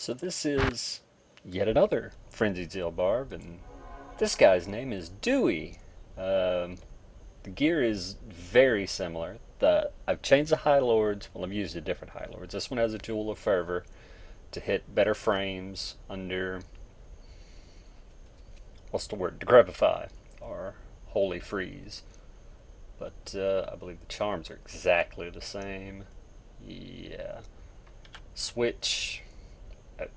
So this is yet another Frenzied Zealbarb, and this guy's name is Dewey. The gear is very similar. I've changed the High Lords. Well, I've used a different High Lords. This one has a Jewel of Fervor to hit better frames under, what's the word, Decrepify, or Holy Freeze. But I believe the charms are exactly the same. Yeah. Switch.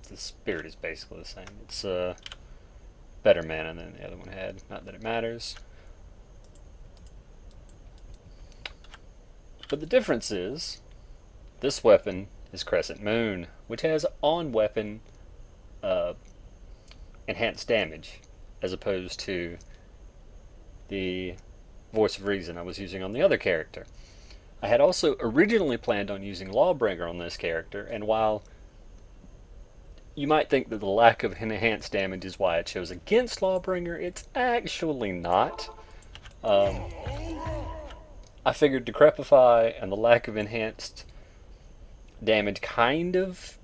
The spirit is basically the same. It's better mana than the other one had. Not that it matters. But the difference is, this weapon is Crescent Moon, which has on weapon enhanced damage, as opposed to the Voice of Reason I was using on the other character. I had also originally planned on using Lawbringer on this character, and while you might think that the lack of enhanced damage is why I chose against Lawbringer, it's actually not. I figured Decrepify and the lack of enhanced damage kind of,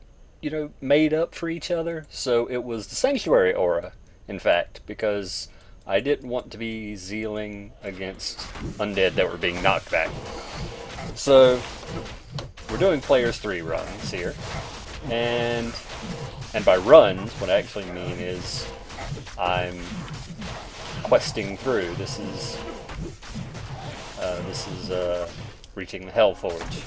made up for each other. So it was the Sanctuary aura, in fact, because I didn't want to be zealing against undead that were being knocked back. So we're doing Players 3 runs here, and by runs, what I actually mean is I'm questing through. This is reaching the Hell Hellforge.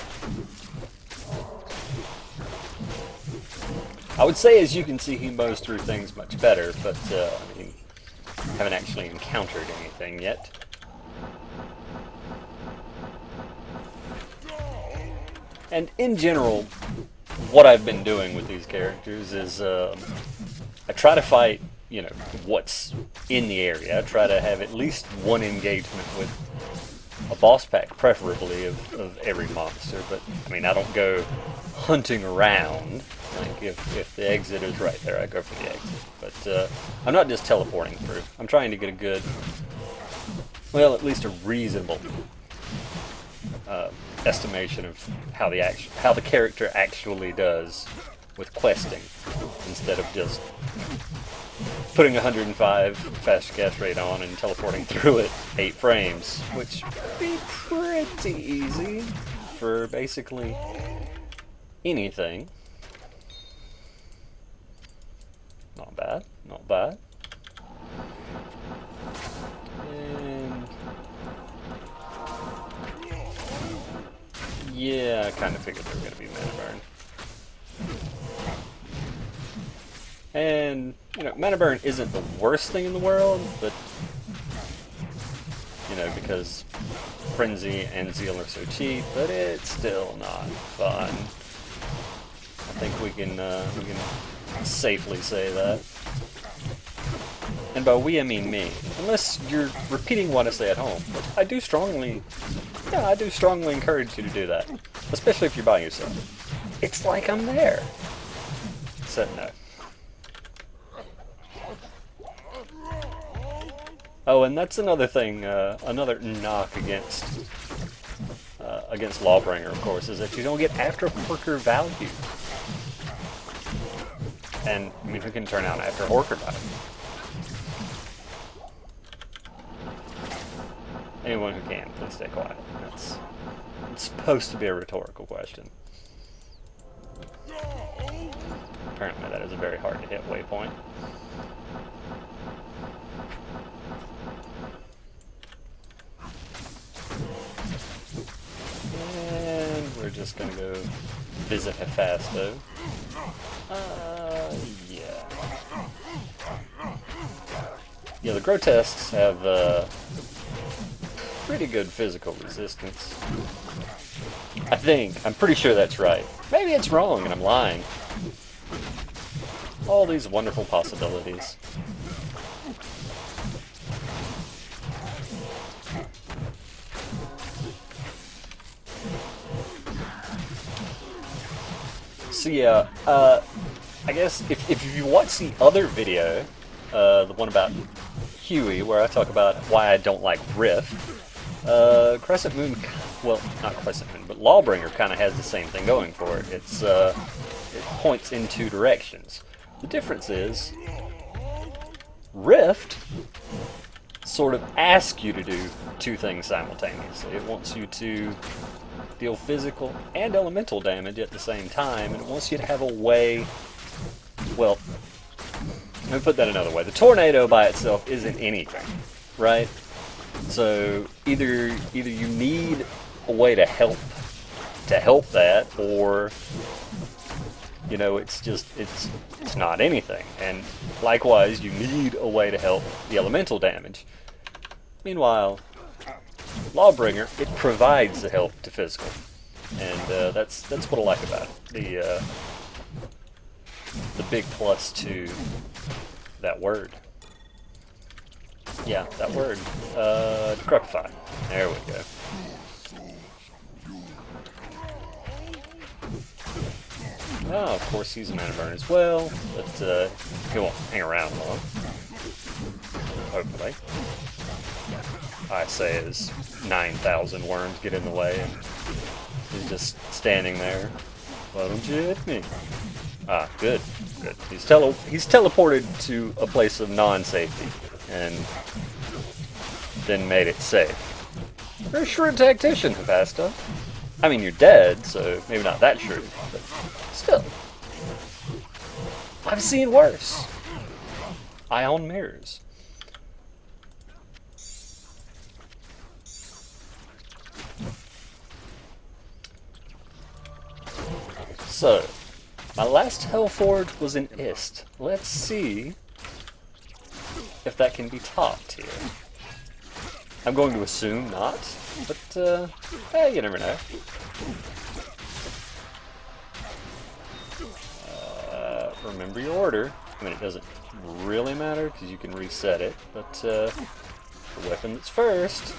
I would say, as you can see, he mows through things much better, but I haven't actually encountered anything yet. And in general, what I've been doing with these characters is I try to fight, what's in the area. I try to have at least one engagement with a boss pack, preferably, of every monster. But, I don't go hunting around. Like, if the exit is right there, I go for the exit. But I'm not just teleporting through. I'm trying to get a good, well, at least a reasonable estimation of how the character actually does with questing, instead of just putting 105 fast cast rate on and teleporting through it 8 frames, which would be pretty easy for basically anything. Not bad, not bad. And yeah, I kind of figured they were going to be mana burn. And, mana burn isn't the worst thing in the world, but, because Frenzy and Zeal are so cheap, but it's still not fun. I think we can safely say that. And by we, I mean me. Unless you're repeating what I say at home, which I do strongly encourage you to do that. Especially if you're by yourself. It's like I'm there. Except no. Oh, and that's another thing, another knock against Lawbringer, of course, is that you don't get after Horker value. And, who can turn out after Horker value? Anyone who can, please stay quiet. It's supposed to be a rhetorical question. Apparently that is a very hard to hit waypoint. And we're just gonna go visit Hephasto. Yeah. Yeah, the grotesques have pretty good physical resistance. I'm pretty sure that's right. Maybe it's wrong and I'm lying. All these wonderful possibilities. So yeah, I guess if you watch the other video, the one about Huey, where I talk about why I don't like Rift, Crescent Moon, well, not Crescent Moon, but Lawbringer kind of has the same thing going for it. It points in two directions. The difference is, Rift sort of asks you to do two things simultaneously. It wants you to deal physical and elemental damage at the same time, and it wants you to have a way, well, let me put that another way. The tornado by itself isn't anything, right? So either you need a way to help that, or you know, it's not anything. And likewise, you need a way to help the elemental damage. Meanwhile, Lawbringer, it provides the help to physical, and that's what I like about it. The big plus to that word. Yeah, that word. Decrepify. There we go. Oh, of course he's a mana burn as well, but he won't hang around long. Hopefully. I say as 9,000 worms get in the way and he's just standing there. Why don't you hit me? Ah, good. Good. He's teleported to a place of non-safety and then made it safe. You're a shrewd tactician, Hephaestus. I mean, you're dead, so maybe not that shrewd, but still. I've seen worse. I own mirrors. So, my last Hellforge was in Ist. Let's see if that can be topped here. I'm going to assume not, but you never know. Remember your order. I mean, it doesn't really matter because you can reset it, but the weapon that's first,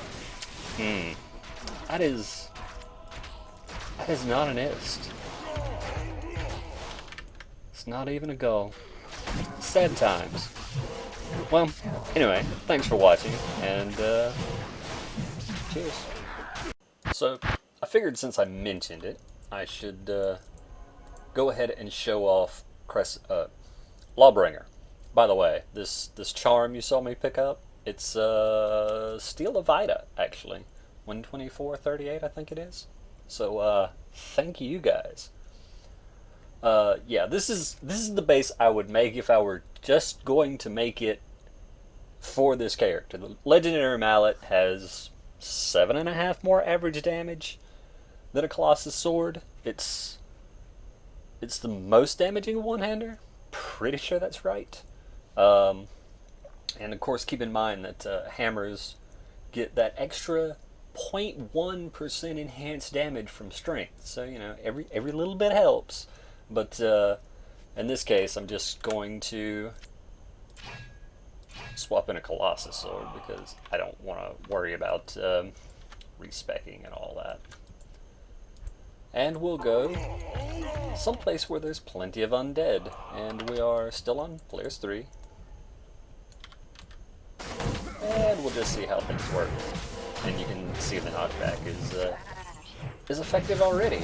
that is not an Ist. It's not even a goal. Sad times. Well, anyway, thanks for watching, and cheers. So, I figured since I mentioned it, I should go ahead and show off Lawbringer. By the way, this charm you saw me pick up, it's Steel of Ida, actually. 124.38, I think it is. So, thank you guys. Yeah, this is the base I would make if I were just going to make it for this character. The Legendary Mallet has 7.5 more average damage than a Colossus Sword. It's the most damaging one-hander. Pretty sure that's right. And of course, keep in mind that hammers get that extra 0.1% enhanced damage from strength. So, you know, every little bit helps. But in this case, I'm just going to swap in a Colossus Sword because I don't want to worry about respecking and all that. And we'll go someplace where there's plenty of undead. And we are still on players 3. And we'll just see how things work. And you can see the knockback is effective already.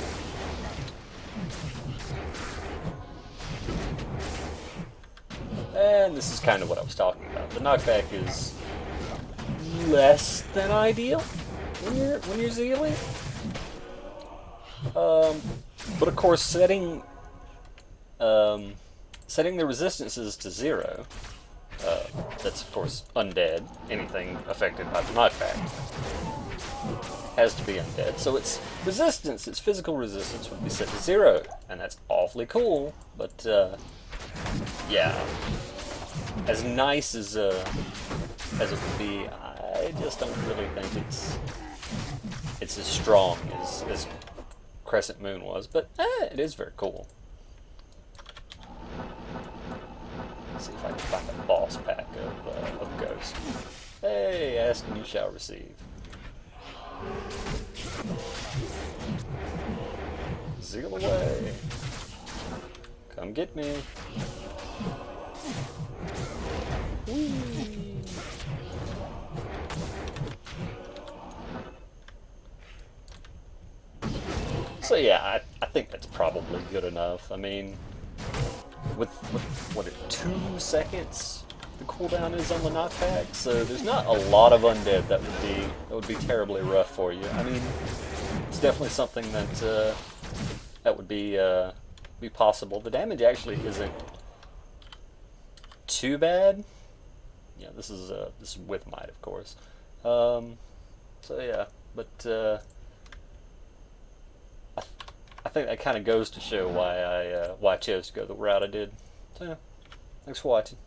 And this is kind of what I was talking about. The knockback is less than ideal when you're Zealing. But of course, setting the resistances to 0, that's of course undead. Anything affected by the knockback has to be undead. So its resistance, its physical resistance, would be set to 0, and that's awfully cool. But yeah, as nice as it would be, I just don't really think it's as strong as Crescent Moon was, but it is very cool. Let's see if I can find a boss pack of Ghost. Hey, ask and you shall receive. Zeal away. Come get me. Whee. So yeah, I think that's probably good enough. I mean, with what, 2 seconds the cooldown is on the knockback, so there's not a lot of undead that would be terribly rough for you. I mean, it's definitely something that that would be possible. The damage actually isn't too bad. Yeah, this is with might, of course. So yeah, but I think that kind of goes to show why I chose to go the route I did. So yeah, thanks for watching.